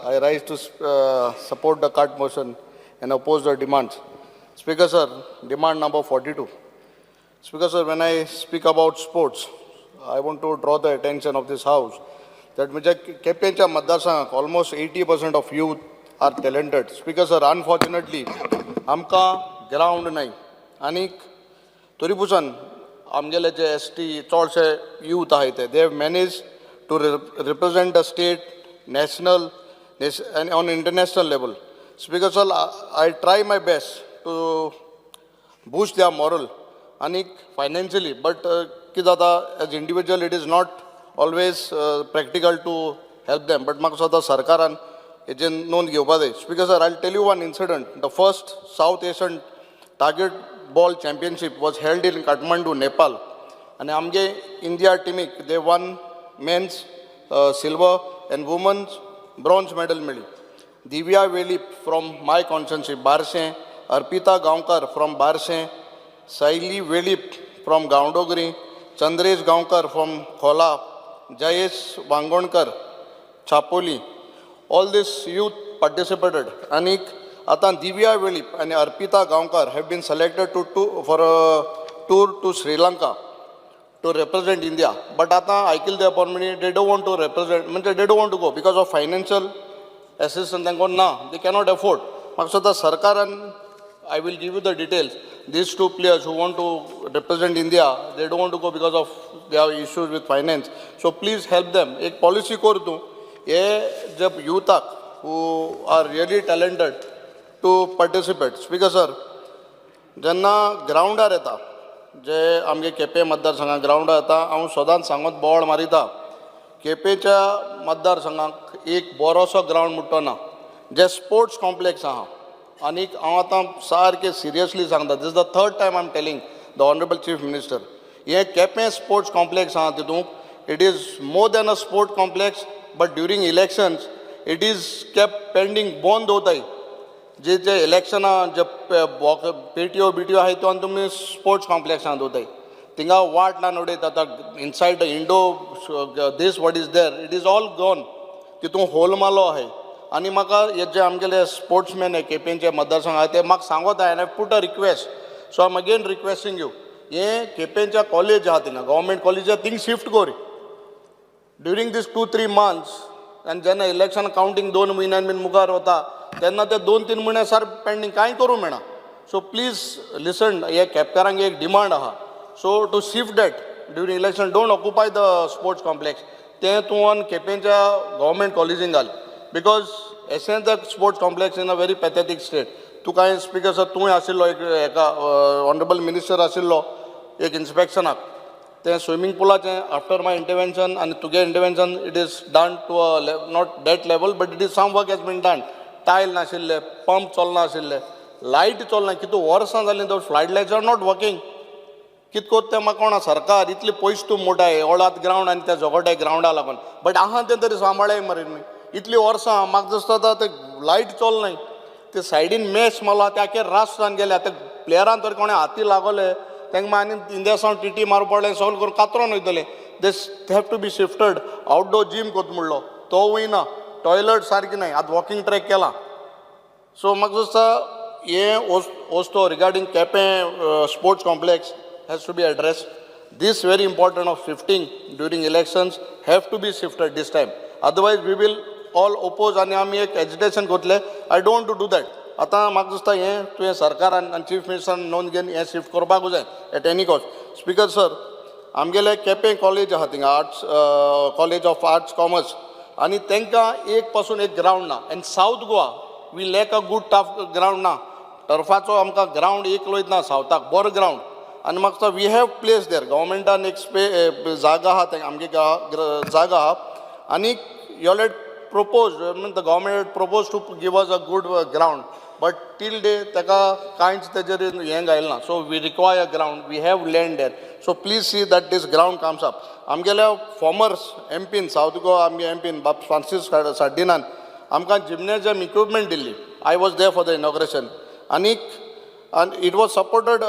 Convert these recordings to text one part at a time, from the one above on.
I rise to support the cart motion and oppose the demands. Speaker sir, demand number 42. Speaker sir, when I speak about sports, I want to draw the attention of this house that केपेंच्या मतदारसंघाक almost 80% of youth are talented. Speaker sir, unfortunately, आमकां ground नाही. आनीक तरी पुसून आमगेले जे ST चडशे youth आहे ते, they have managed to represent the state, national, and on international level. Speaker sir, I try my best to boost their moral and financially, but as individual it is not always practical to help them. But म्हाका स्वता सरकारान हेजे नोंद घेवपा जाय. Speaker sir, I'll tell you one incident. The first South Asian target ball championship was held in Kathmandu, Nepal, and आमगे India teamik they won men's silver and women's bronze medal मेळ्ळी. Divya Velip from my constituency, Barshe, Arpita Gaonkar from Barshe, Saili Velip from Gaundogri, Chandresh Gaonkar from Khola, Jayesh Wangonkar, Chapoli. All this youth participated. Anik Atan Divya Velip and Arpita Gaonkar have been selected for a tour to Sri Lanka to represent India. But I kill the appointment, they don't want to represent, they don't want to go because of financial assistance. They cannot afford. Maksudda Sarkar, and I will give you the details. These two players who want to represent India, they don't want to go because of their issues with finance. So please help them. Ek policy kor do. Ye jab youth who are really talented to participate. Speaker sir, jenna ground reta, जे आमगे केपे मतदारसंघाक ground येता, हांव सदांच सांगत बोवाळ मारिता, केपेच्या मतदारसंघाक एक बरोसो ground मुट्टो ना. जे स्पोर्ट्स कॉम्प्लेक्स आहा, आनीक हांव आतां सारकें सिरियसली सांगता, this is the third time I am telling the honourable chief minister, हे केपें स्पोर्ट्स कॉम्प्लेक्स आहा तितूंत it is more than a sports complex, but during elections it is kept pending बंद होताय. जे इलेक्शना जे पेटीओ बिटीओ आहे तो तुम्ही स्पोर्ट्स कॉम्प्लेक्सान दोताय, थिंगा वाट लावन उडयता. आतां inside the window this what is there, it is all gone. तितून होल मारलो आहे. आनी म्हाका हे जे आमगेले स्पोर्ट्समॅन आहे केपेंचे मतदारसंघ आहे ते म्हाका सांगत आहे, I have put a request. So I am again requesting you, हे केपेंच्या कॉलेज आहा थिंगा गव्हर्मेंट कॉलेज आहा थिंग शिफ्ट कर ड्युरींग दीस 2-3 months. आनी जेन्ना इलेक्शन कावंटींग 2 म्हयन्यान बीन मुखार वता तेन्ना ते 2-3 म्हयने सार पेंडींग कांय करूं मेळना. सो प्लीज लिसन, हे केपकारांक एक डिमांड आहा. So to shift that during election, don't occupy the sports complex, तें तूं केपेंच्या गव्हर्मेंट कॉलेजीन घाल, because essence the sports complex in a very pathetic state. तूं कांय स्पिकर सर तुवें आशिल्लो एक हेका ऑनरेबल मिनिस्टर आशिल्लो एक इन्स्पेक्शनाक, तें स्विमींग पुलाचें आफ्टर माय इंटरवेंशन आनी तुगे intervention it is done to a not that level, but it is some work has been done. Tile नाशिल्ले, पंप चलना आशिल्ले, लायट चलना, कितू वर्सां जालीं दो flight lights are not working. कित कोत तें म्हाका कोणा सरकार इतले पयशे तूं मोठाय ओळात ग्रावंड आनी त्या जोगोट्या ग्रावंडा लागून, बट आहा तें तरी सांबाळाय मरे न्ही. इतलीं वर्सां म्हाका दिसता ते लायट चलनाय, ते सायडीन मॅच मारला, त्या रास जावन गेले. आतां प्लेयरान तरी कोणें हाती लागले तांकां आनी इंडिया सावन टी मारूं पडलें, सॉल्व करून कातरून वयतले. They have to be shifted. Outdoor gym कोत म्हणलो तो वयना, टॉयलेट सारकी नाही, आतां वॉकिंग ट्रॅक केला. सो म्हाका दिसता हे वस्तू regarding Quepem sports complex has to be addressed. This very important of shifting during elections have to be shifted this time, otherwise we will all oppose आनी आमी एक एजिटेशन करतले. I don't to do that. आतां म्हाका दिसता हें तुवें सरकारान आनी चीफ मिनिस्टरान नोंद घेवन हें शिफ्ट करपाकूच जाय at any cost. Speaker sir, आमगेले केपें कॉलेज आहा थिंगा arts college of arts commerce, आनी तांकां एक पासून एक ग्रावंड ना. And south Goa we lack a good turf ground ना. टर्फाचो आमकां ग्रावंड एक लोयत ना सावथाक, बरो ग्रावंड. आनी म्हाका दिसता वी हॅव प्लेस देर, गव्हर्मेंटान एक जागा आहा थंय आमगे जागा आहा. आनी you let propose, the government propose to give us a good ground, but till day ताका कांयच तेजेर हें घायल ना. So we require ground, we have land there. So please see that this ground comes up. आमगेल्या former एमपीन south Goa आमगे एमपीन बाब फ्रांसीस साड्डिनान आमकां जिमनेजियम इक्विपमेंट दिल्ली. I was there for the inauguration. आनीक it was supported,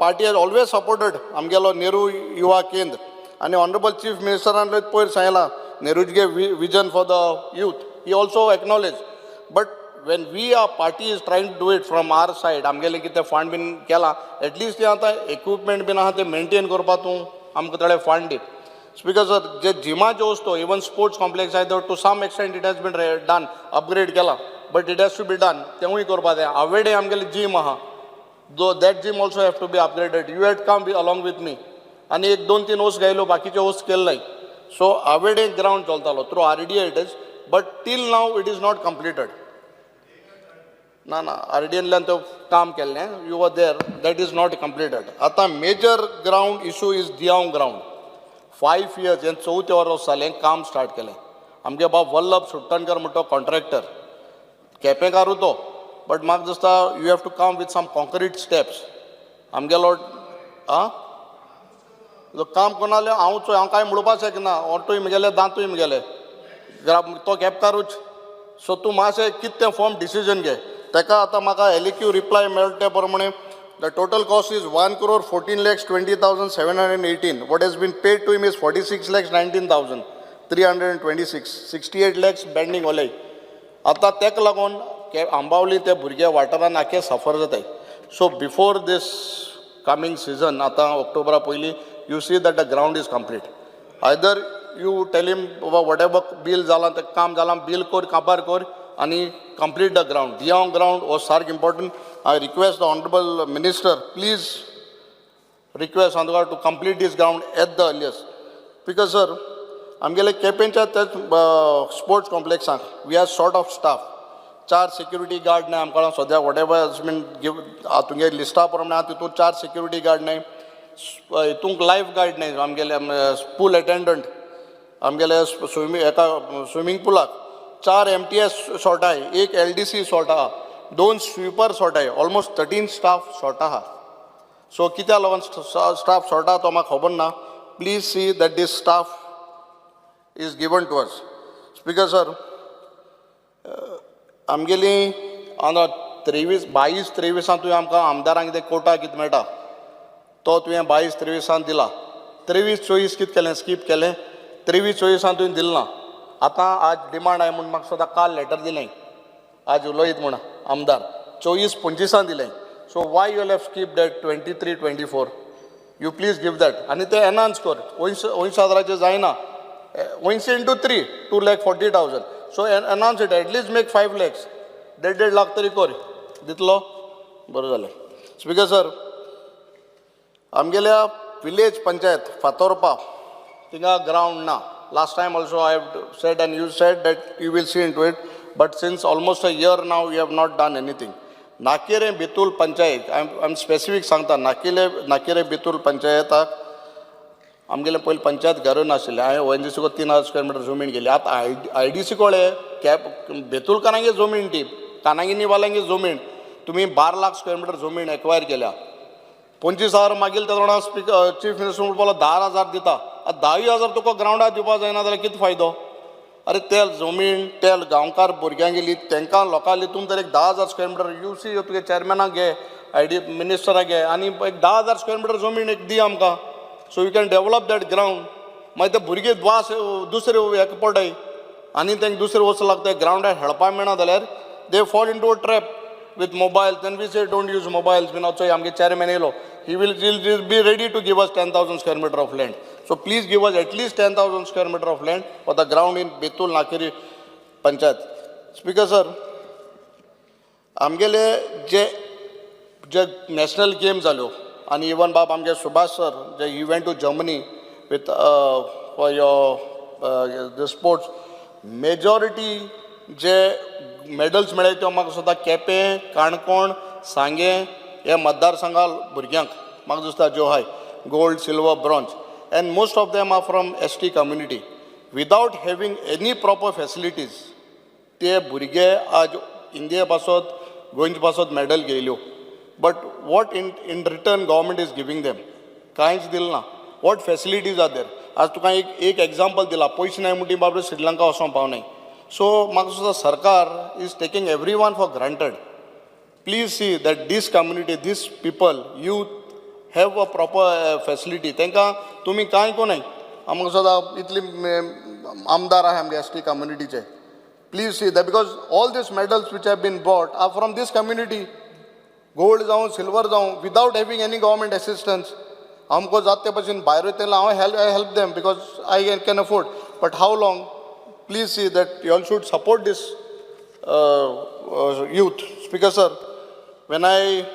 party has always supported आमगेलो नेहरू युवा केंद्र. आनी ऑनरेबल चीफ मिनिस्टरान पयर सांगलां नेहरूचे vision for the youth. he also acknowledged. But when we, our party is trying to do it from our side, आमगेले कितें फंड बीन केला, at least ते आतां equipment बीन आहा ते maintain करपा तूं आमकां थोडे फंड दी. Because जे जिमाच्यो वस्तू, even sports complex आहे, to some extent it has been done, upgrade केला, but it has to be done. तेवूय करपा जाय. आवडे आमगेले gym आहा, though that gym also have to be upgraded. You had come along with me. आणि एक दोन तीन ओस गायलो, बाकीचे ओस केले नाही. So आवडे ground चलतालो through RDA it is, but till now it is not completed. ना RDN तो काम केल्लें, you were there, that is not completed. आता major ground issue is Diyaung ground. 5 years and 4 वर्स जालें काम स्टार्ट केलें. आमगे बाब वल्लभ सुट्टणकर म्हणटा कॉन्ट्रॅक्टर, केपेंकारू तो, बट म्हाका दिसता you have to come with some concrete steps. आमगेलो काम कोणाले हांव कांय म्हणपाक शकना, ऑटोय म्हगेले दांतूय म्हगेले, तो केपेंकारूच. सो तूं मातशें कितें फॉर्म डिसिजन घे. तेका आतां म्हाका एलिक्यू रिप्लाय मेळटा ते प्रमाणे the total cost is 1,14,20,718. What has been paid to him is 46,19,326. 68 lakhs pending olay. आता तेक लागून आंबावली ते भुरगे वाठारान आखे सफर जाताय. So before this coming season, आता ऑक्टोबरा पयलीं, you see that the ground is complete. Either you tell him whatever bill जालां ते काम जालां bill कोर काबार core and complete the ground. Diyaung ground was sark important. I request the Honorable Minister, please request Andhra to complete this ground at the earliest. Because sir, आमगेले केपेंच्या sports complex we are short of staff. 4 security guard नाही आमकां सद्या whatever has been given तुमगे लिस्टा प्रमाणे आहा तितून 4 security guard नाही, हितूंक life guard नाही, आमगेले pool attendant, आमगेले स्विमिंग पुलाक 4 MTS शॉर्ट आहे, 1 LDC शॉर्ट आहा, 2 स्वीपर शॉर्ट आहे, ऑलमोस्ट 13 स्टाफ शॉर्ट आहा. सो कित्या लागून स्टाफ शॉर्ट आहा तो म्हाका खबर ना. Please see that this staff is given to us. Speaker sir, आमगेली हांगा 22-23 तुवें आमकां आमदारांक कितें कोटा कितें मेळटा तो तुवें 22-23 दिला. 23-24 कितें केलें, स्कीप केलें. 23-24 तुवें दिलें ना. आतां आज डिमांड आहे म्हणून म्हाका सुद्दां काल लेटर दिलें, आज उलयत म्हणून आमदार 24-25 दिलें. So Y you have skip that 23-24? You please give that आनी ते एनहान्स कर. 80,000 जायना, 80 into 3 2,40,000. So enhance it, at least make 5 lakhs, 1.5 lakh तरी कर. दितलो बरें जालें. स्पीकर सर, आमगेल्या विलेज पंचायत फातोरपा थिंगा ग्रावंड ना. Last time also I have said and you said that you will see into it, but since almost a year now you have not done anything. Nakire Bitul Panchayat, I'm specific सांगता, Nakire Bitul Panchayatak आमगेले पहिले पंचायत घरून नाशिल्ले. हांवें ONGC को 3,000 square meter जमीन गेली. आतां IDC कोळे बेतूल कानांगे जमीन ती कानांगिनी वाल्यांगे जमीन तुम्ही 12 लाख स्क्वेअर मीटर जमीन एक्वायर केल्या. 25,000 मागील त्या तोंडार स्पीकर चीफ मिनिस्टर म्हणपालो 10,000 दिता. 10,000 तुका ग्रावंडार दिवपा जायना जाल्यार कितें फायदो? अरे ते जमीन ते गांवकार भुरग्यांक गेली, तांकां लोकांली तुम तर एक 10,000 स्क्वेअर मीटर UC तुगे चॅरमॅनाक घे, ID मिनिस्टराक घे आनी एक 10,000 स्क्वेअर मीटर जमीन एक दी आमकां. So you can develop that ground. मागीर ते भुरगे दुसरे हेका पडटाय आनी तांकां दुसरे वचूं लागता ग्रावंडार खेळपाक मेळना जाल्यार they fall into a trap with mobiles. Then we say don't use mobiles. We not say आमगे chairman yellow, he will be ready to give us 10,000 square meter of land. So please give us at least 10,000 square meter of land for the ground in Betul Nakiri Panchayat. Speaker sir, आमगेले जे national games जाल्यो and even बाब आमगे Subhash sir he went to Germany with for your the sports majority जे medals मेळ्ळे त्यो म्हाका सुद्दां केपें, काणकोण, सांगें हे मतदारसंघा भुरग्यांक म्हाका दिसता ज्यो आहाय gold, silver, bronze and most of them are from ST community. Without having any proper facilities, ते भुरगे आज इंडिया पासत गोंयचे पासत medal घेयल्यो. But what in return government is giving them? कांयच दिलें ना. What facilities are there? आज तुका एक एग्जाम्पल दिला, पयशे नाय म्हणटी बाबा श्रीलंका वचोंक पावनाय. So म्हाका सुद्दां सरकार is taking everyone for granted. Please see that this community, these people, youth have a proper facility. तांकां तुमी कांय कोनाय. आमकां सुद्दां इतली आमदार आहाय आमगे ST कम्युनिटीचे. Please see that, because all these medals which have been brought are from this community. Gold जाऊं, silver जाऊं, without having any government assistance. हमको जाते पछिन भायर वयतले I help them because I can afford. But how long? Please see that you all should support this youth. Speaker sir, when I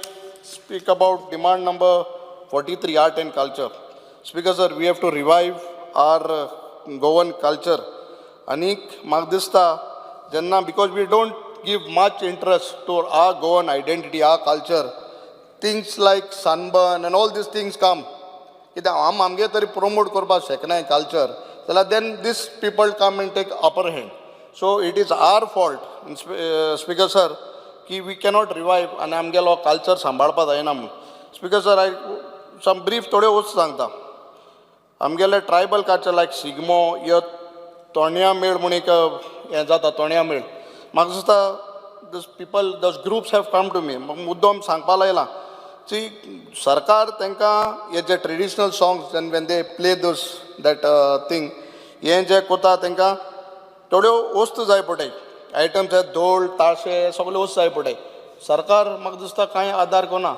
speak about demand number 43, art and culture. Speaker sir, we have to revive our Goan culture. Anik Magdista, Janna, because we don't give much interest to our Goan identity, our culture. Things like sunburn and all these things come. Amge tari promote korba shekna culture. Then these people come and take upper hand. So it is our fault, Speaker sir, कि we cannot revive and आमगेलो culture सांभाळपा जायना म्हणून. Speaker sir, I some brief थोडे वस्त सांगता. आमगेले tribal culture like Sigmo, या तोणया मेळ म्हणून एक हें जाता तोणया मेळ. म्हाका दिसता those people, those groups have come to me. मुद्दम सांगपा लायला. See, सरकार तांकां हे जे traditional songs and when they play those that thing, हे जे कोता तांकां थोड्यो वस्तू जाय पडटाय. आयटम्स आहेत धोल ताशे सगळे वस्तू जाय पडटाय. सरकार म्हाका दिसता कांय आदार कोना.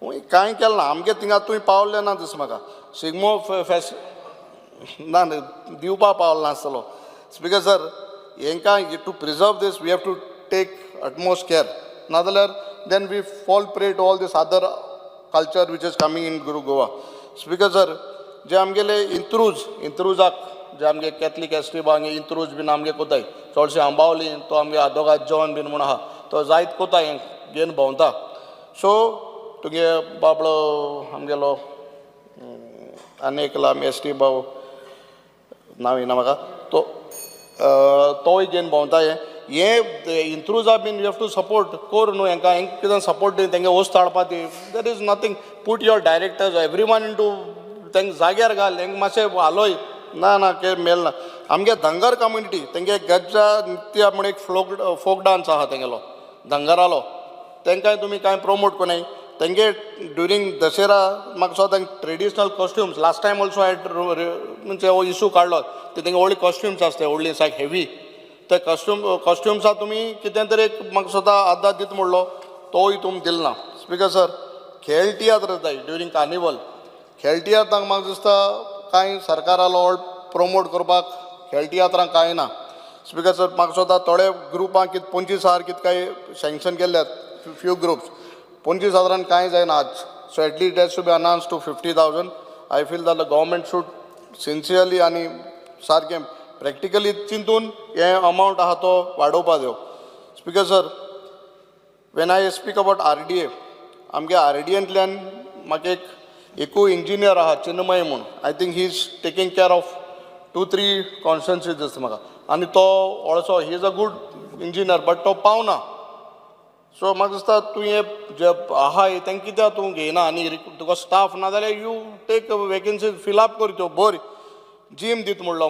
कांय केलें ना. आमगे थिंगा तुवें पावलें ना दिसता म्हाका. शिगमो फेस्ट ना दिवपा पावलो नासतलो. स्पीकर सर, हेंकां to preserve these we have to take utmost care. नाजाल्यार then we fall prey to all this other culture which is coming in Goa. Speaker sir, जे आमगेले इंत्रुजाक जे आमगे कॅथलीक एसटी बांगे इंत्रूज बीन आमगे कोताय चडशे आंबावली तो आमगे आदोगाद जॉन बीन म्हूण आहा तो जायत कोताय घेवन भोंवता. सो तुगे बाबडो आमगेलो आनी एकलो आमी एसटी भाव नांव येना म्हाका तोय घेवन भोंवता. हे इंत्रुजा been you have to support कोर न्हू हेंकां कितें सपोर्ट दी तेंगे वस्त हाडपा ती. There is nothing. Put your directors every one into तेंक जाग्यार घाल. हेंक मातशें हालोय ना के मेलना. आमगे धंगर कम्युनिटी तेंगे गज्जा नृत्य म्हणून एक फोक डान्स आहा तेंगेलो धंगरालो. तेंकांय तुमी कांय प्रमोट कोनाय. तेंगे ड्युरींग दशेरा म्हाका सो तेंक traditional costumes last time also हांवें म्हणजे हो इशू काडलो ते तेंगे व्हडली कॉस्ट्युम्स आसता व्हडली साक हेवी. ते कॉस्ट्युम्सा तुमी कितें तरी एक म्हाका स्वता आदार दित म्हणलो तोय तुमी दिल ना. स्पीकर सर, खेळ तियात्र जाय ड्युरींग कार्निवल. खेळ तियात्रांक म्हाका दिसता कांय सरकारालो प्रमोट करपाक खेळ तियात्रांक कांय ना. स्पीकर सर, म्हाका स्वता थोडे ग्रुपांक कितें 25,000 कितें काय सँक्शन केल्यात फ्यू ग्रुप्स. 25,000 कांय जायना आज. So at least that should be announce to 50,000. I feel that the government should sincerely आनी सारकें प्रॅक्टिकली चिंतून हे अमावंट आहा तो वाडोवपा दिवं. Speaker sir, when I speak about RDA, आमगे RDAंतल्यान म्हाका एकूय इंजिनियर आहा चिन्मय म्हणून. I think he is taking care of 2-3 constituencies दिसता म्हाका. आनी तो also he is a good engineer but तो पावना. सो म्हाका दिसता तूं हे जे आहा तेंकां कित्याक तूं घेयना आनी तुका स्टाफ ना जाल्यार you take vacancies fill up कर त्यो बरी. जीम दित म्हणलो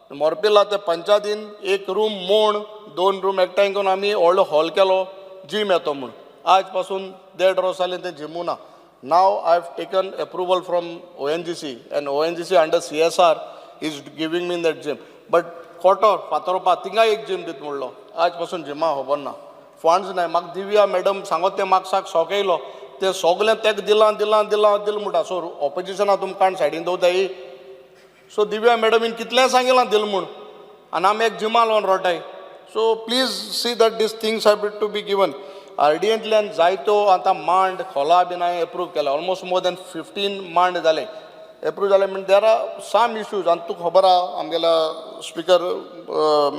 मोरपिल्ला ते पंचायतीन एक रूम मोण 2 रूम एकठांय करून आमी व्हडलो हॉल केलो जीम येतो म्हूण. आज पासून 1.5 वर्स जालें तें जिमू ना. Now I have taken approval from ONGC and ONGC under CSR is giving me that gym. But Kotor, Patropa, थिंगा एक जिम दित म्हणलो. आज पासून जिमा खबर ना. फंड्स नाय. म्हाका दिव्या मॅडम सांगत ते म्हाका साक सोंकयलो ते सगळें तेका दिल म्हणटा. सो ऑपोजिशना तुमकां काण सायडीन दवरताय. सो दिव्या मॅडमीन कितलें सांगिलां दिल म्हूण आनी आमी एक जिमा लावन रडटाय. So please see that these things have to be given. RDAंतल्यान जायत्यो आतां मांड खोला बीन हांवें एप्रूव केल्या. ऑलमोस्ट मोर दॅन 15 मांड जाले एप्रूव जाले. म्हणजे देर आर सम इश्यूज. आनी तुका खबर आहा आमगेल्या स्पिकर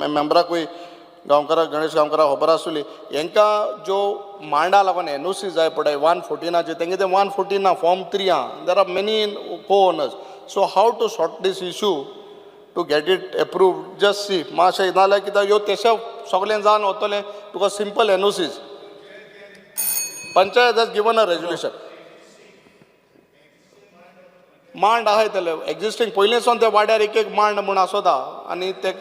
मेंबराकूय गांवकाराक गणेश गांवकाराक खबर आसतली. हेंकां ज्यो मांडा लागून NOC जाय पडटाय 114चे तेंगे ते 114 ना फॉर्म 3 आहा. There are many co owners. So how to sort these issue to get it approve. Just see मातशें नाल्यार कित्याक ह्यो तेशें सगळें जावन वतलें. तुका simple NOCs. Panchayat has given a resolution. मांड आहाय तेले एक्झिस्टिंग पयलींसून ते वाड्यार एक मांड म्हूण आसोता आनी ते.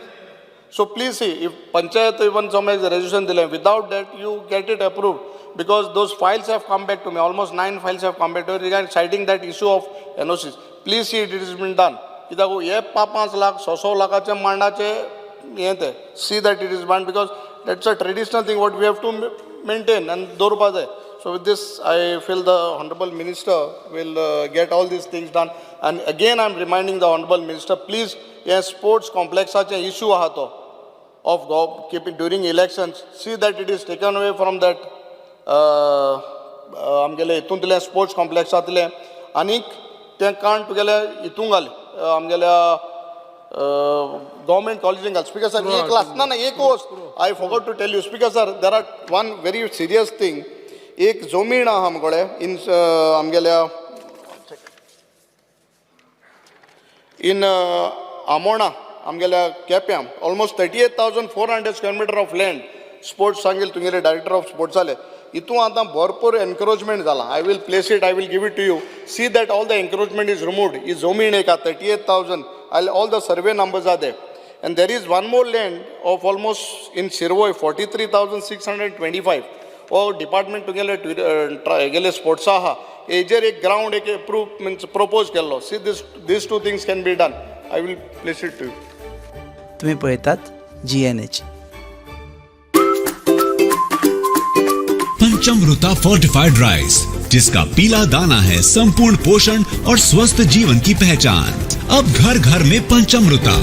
So please see if panchayat even समज रेजल्युशन दिलें without that you get it approved because those files have come back to me. Almost 9 files have come back to regarding siding that issue of NOCs. Please see it is been done. कित्याक हे 5 लाख 6 लाखाचे मांडाचे see that it is banned, because that's a traditional thing what we have to maintain and dorpa jay. So with this, I feel the Honorable Minister will get all these things done. And again, I'm reminding the Honorable Minister, please, yes, sports complex such an issue of keeping during elections, see that it is taken away from that आमगेले sports complex आतले आनीक ते काण तुगेले हितून घाल आमगेल्या government college घाल. Speaker sir, एक class ना एक host. I forgot to tell you, Speaker sir, there are one very serious thing. एक जमीन आहा आमकोडे इन आमगेल्या in Amona आमगेल्या केप्यां almost 38,400 square meter of land. Sports सांगेल तुंगेले director of sports जाले. इतू आता भरपूर एनक्रोचमेंट जाला. I will place it, I will give it to you. See that all the encroachment is removed. ही जमीन एक 38,000. All the survey numbers are there. And there is one more land of almost in Sirvoi 43,625. और department तुगेले गेले sports आहा ager एक ground एक approve means propose केल्लो. See this two things can be done. I will place it to you. तुम्ही पळयतात GNH. पंचामृता fortified rice, जिसका पीला दाना है संपूर्ण पोषण और स्वस्थ जीवन की पहचान. अब घर घर में पंचामृता.